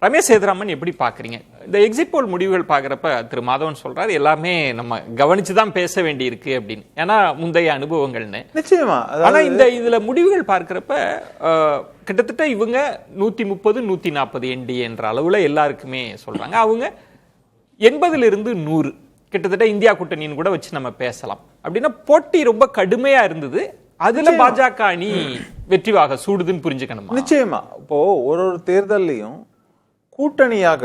ரமேஷ் சேதுராமன் எப்படி பாக்குறீங்க இந்த எக்ஸிட் போல் முடிவுகள் பாக்குறப்ப? திரு மாதவன் சொல்றாரு எல்லாமே நம்ம கவனிச்சுதான் பேச வேண்டி இருக்கு அப்படின்னு, ஏன்னா முந்தைய அனுபவங்கள்னு. நிச்சயமா. ஆனா இதுல முடிவுகள் பார்க்கிறப்ப கிட்டத்தட்ட இவங்க 130 140 என்டி என்ற அளவுல எல்லாருக்குமே சொல்றாங்க. அவங்க 80 to 100 கிட்டத்தட்ட இந்தியா கூட்டணின்னு கூட வச்சு நம்ம பேசலாம். அப்படின்னா போட்டி ரொம்ப கடுமையா இருந்தது. அதுல பாஜக அணி வெற்றிவாக சூடுதுன்னு புரிஞ்சுக்கணுமா? நிச்சயமா. இப்போ ஒரு தேர்தலையும் கூட்டணியாக,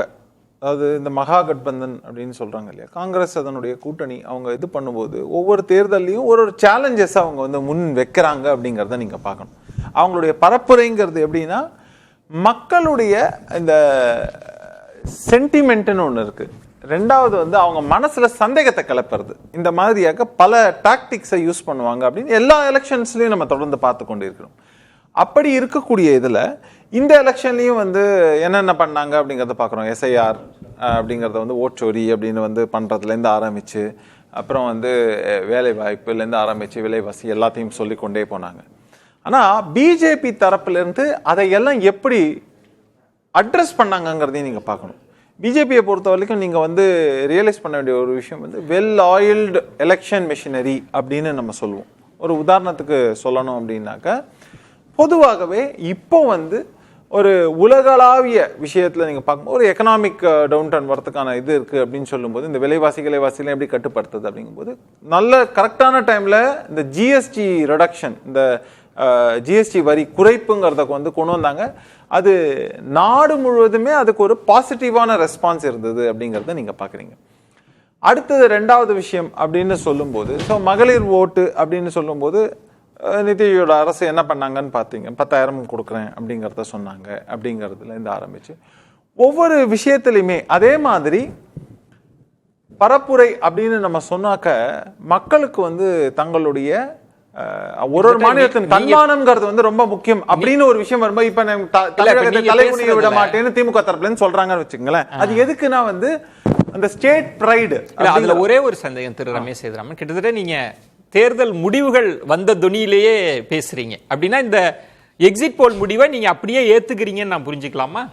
அதாவது இந்த மகா கட்பந்தன் அப்படின்னு சொல்றாங்க இல்லையா, காங்கிரஸ் அதனுடைய கூட்டணி அவங்க இது பண்ணும்போது ஒவ்வொரு தேர்தலையும் ஒரு சேலஞ்சஸ் அவங்க வந்து முன் வைக்கிறாங்க அப்படிங்கிறத நீங்க பார்க்கணும். அவங்களுடைய பரப்புரைங்கிறது எப்படின்னா, மக்களுடைய இந்த சென்டிமெண்ட்னு ஒன்று இருக்கு. ரெண்டாவது வந்து அவங்க மனசுல சந்தேகத்தை கிளப்புறது. இந்த மாதிரியாக பல டாக்டிக்ஸை யூஸ் பண்ணுவாங்க அப்படின்னு எல்லா எலெக்ஷன்ஸ்லயும் நம்ம தொடர்ந்து பார்த்து கொண்டு இருக்கிறோம். அப்படி இருக்கக்கூடிய இதுல இந்த எலெக்ஷன்லயும் வந்து என்னென்ன பண்ணாங்க அப்படிங்கிறத பார்க்குறோம். எஸ்ஐஆர் அப்படிங்கிறத வந்து ஓட்சோரி அப்படின்னு வந்து பண்றதுலேருந்து ஆரம்பிச்சு, அப்புறம் வந்து வேலை வாய்ப்புலேருந்து ஆரம்பிச்சு விலைவாசி எல்லாத்தையும் சொல்லி கொண்டே போனாங்க. ஆனா பிஜேபி தரப்புல இருந்து அதையெல்லாம் எப்படி அட்ரஸ் பண்ணாங்கிறதையும் நீங்க பார்க்கணும். பிஜேபியை பொறுத்த வரைக்கும் நீங்க வந்து ரியலைஸ் பண்ண வேண்டிய ஒரு விஷயம் வந்து வெல் ஆயில்டு எலெக்ஷன் மெஷினரி அப்படின்னு நம்ம சொல்லுவோம். ஒரு உதாரணத்துக்கு சொல்லணும் அப்படின்னாக்க, பொதுவாகவே இப்போ வந்து ஒரு உலகளாவிய விஷயத்துல நீங்க பார்க்கும்போது ஒரு எக்கனாமிக் டவுன் டர்ன் வரதுக்கான இது இருக்கு அப்படின்னு சொல்லும்போது, இந்த விலைவாசிகளை எப்படி கட்டுப்படுத்துது அப்படிங்கும்போது நல்ல கரெக்டான டைம்ல இந்த ஜிஎஸ்டி ரிடக்ஷன், இந்த ஜிஎஸ்டி வரி குறைப்புங்கிறத வந்து கொண்டு வந்தாங்க. அது நாடு முழுவதுமே அதுக்கு ஒரு பாசிட்டிவான ரெஸ்பான்ஸ் இருந்தது அப்படிங்கிறத நீங்க பாக்குறீங்க. அடுத்தது ரெண்டாவது விஷயம் அப்படின்னு சொல்லும்போது, ஸோ மகளிர் ஓட்டு அப்படின்னு சொல்லும்போது நிதியோட அரசு என்ன பண்ணாங்கன்னு பார்த்தீங்க, 10,000 கொடுக்குறேன் அப்படிங்கிறத சொன்னாங்க. அப்படிங்கிறதுல இருந்து ஆரம்பிச்சு ஒவ்வொரு விஷயத்திலையுமே அதே மாதிரி பரப்புரை அப்படின்னு நம்ம சொன்னாக்க, மக்களுக்கு வந்து தங்களுடைய ஒரு மாநிலத்தின் தன்மானம்ங்கிறது வந்து ரொம்ப முக்கியம் அப்படின்னு ஒரு விஷயம் வரும்போது, இப்ப தமிழகத்தை தலைகுனிய விட மாட்டேன்னு திமுக தரப்புல சொல்றாங்கன்னு வச்சுங்களேன். அது எதுக்குன்னா வந்து அந்த ஸ்டேட் பிரைடு. அதுல ஒரே ஒரு சந்தேகம் திரு ரமேஷ் சேதுராமன், கிட்டத்தட்ட நீங்க தேர்தல் முடிவுகள் வந்த துணியிலேயே பேசுறீங்க அப்படின்னா, இந்த எக்ஸிட் போல் முடிவை நீங்க அப்படியே ஏத்துக்கிறீங்கன்னு நான் புரிஞ்சுக்கலாமா?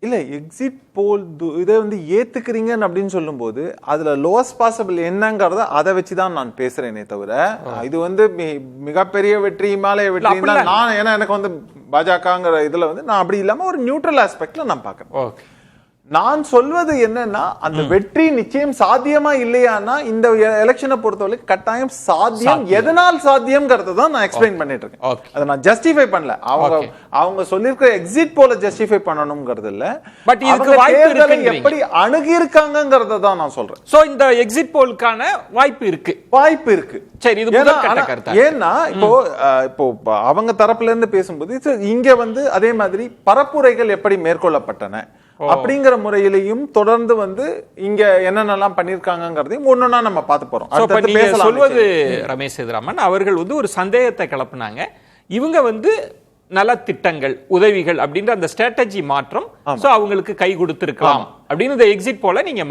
இல்ல, எக்ஸிட் போல் இதை வந்து ஏத்துக்கிறீங்கன்னு அப்படின்னு சொல்லும் போது அதுல லோவஸ்ட் பாசிபிள் என்னங்கறத அதை வச்சுதான் நான் பேசுறேனே தவிர, இது வந்து மிகப்பெரிய வெற்றி இமாலய வெற்றி நான், ஏன்னா எனக்கு வந்து பாஜகங்கிற இதுல வந்து நான் அப்படி இல்லாம ஒரு நியூட்ரல் ஆஸ்பெக்ட்ல நான் பாக்குறேன். நான் சொல்வது என்னன்னா, அந்த வெற்றி நிச்சயம் சாத்தியமா இல்லையானா இந்த எலெக்ஷனை பொறுத்தவரை கட்டாயம் சாத்தியம். எதனால் சாத்தியம்ங்கிறத தான் நான் எக்ஸ்பிளைன் பண்ணிட்டு இருக்கேன். அதை நான் ஜஸ்டிஃபை பண்ணல. அவங்க சொல்லிருக்கிற எக்ஸிட் போல ஜஸ்டிஃபை பண்ணணும்ங்கிறது இல்ல, பட் இதுக்கு வாய்ப்பு எப்படி அணுகி இருக்காங்கங்கறத தான் நான் சொல்றேன். சோ இந்த எக்ஸிட் போலுக்கான வாய்ப்பு இருக்கு. சரி, இது முதற்கட்ட கருத்து. ஏன்னா இப்போ அவங்க தரப்புல இருந்து பேசும்போது இங்க வந்து அதே மாதிரி பரப்புரைகள் எப்படி மேற்கொள்ளப்பட்டன அப்படிங்கிற முறையிலையும் தொடர்ந்து வந்து இங்க என்னென்னலாம் பண்ணிருக்காங்கிறதையும் ஒன்னொன்னா நம்ம பார்த்து போறோம். சொல்வது ரமேஷ் சேதுராமன் அவர்கள் வந்து ஒரு சந்தேகத்தை கிளப்புனாங்க. இவங்க வந்து நலத்திட்டங்கள், உதவிகள் அப்படின்ற அந்த ஸ்ட்ராட்டஜி மாற்றம் அவங்களுக்கு கை கொடுத்திருக்கலாம் அப்படின்னு இந்த எக்ஸிட் போல நீங்க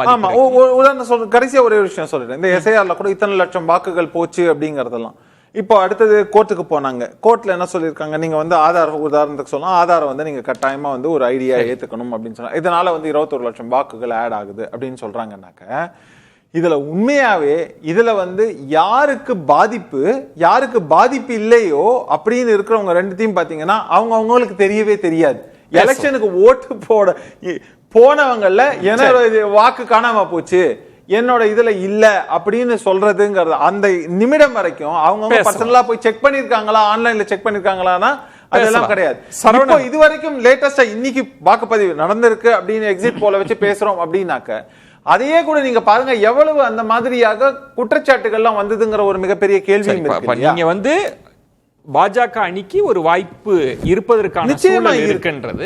உதாரணம் கடைசியா ஒரே விஷயம் சொல்றேன். இந்த எஸ்ஐஆர்ல கூட இத்தனை லட்சம் வாக்குகள் போச்சு அப்படிங்கறதெல்லாம் இப்போ அடுத்தது கோர்ட்டுக்கு போனாங்க. கோர்ட்ல என்ன சொல்லியிருக்காங்க, நீங்க வந்து ஆதார், உதாரணத்துக்கு சொல்லலாம், ஆதாரம் வந்து நீங்க கட்டாயமா வந்து ஒரு ஐடியா ஏத்துக்கணும் அப்படின்னு சொன்னா, இதனால வந்து 21 லட்சம் வாக்குகள் ஆட் ஆகுது அப்படின்னு சொல்றாங்கன்னாக்க, இதுல உண்மையாவே இதுல வந்து யாருக்கு பாதிப்பு இல்லையோ அப்படின்னு இருக்கிறவங்க ரெண்டுத்தையும் பாத்தீங்கன்னா அவங்களுக்கு தெரியவே தெரியாது. எலெக்ஷனுக்கு ஓட்டு போனவங்கல்ல என்ன வாக்கு காணாம போச்சு, என்னோட இதுல இல்ல அப்படின்னு சொல்றதுங்கிறது அந்த நிமிடம் வரைக்கும் அவங்க பர்சனலா போய் செக் பண்ணிருக்காங்களா, ஆன்லைன்ல செக் பண்ணிருக்காங்களான்னா அதெல்லாம் கிடையாது. இப்போ இது வரைக்கும் லேட்டஸ்டா இன்னைக்கு வாக்குப்பதிவு நடந்திருக்கு அப்படின்னு எக்ஸிட் போல வச்சு பேசுறோம் அப்படின்னாக்க, அதையே கூட நீங்க பாருங்க எவ்வளவு அந்த மாதிரியாக குற்றச்சாட்டுகள்லாம் வந்ததுங்கிற ஒரு மிகப்பெரிய கேள்வி இருக்கு. நீங்க வந்து பாஜக அணிக்கு ஒரு வாய்ப்பு இருப்பதற்கான நிச்சயமா இருக்கின்றது.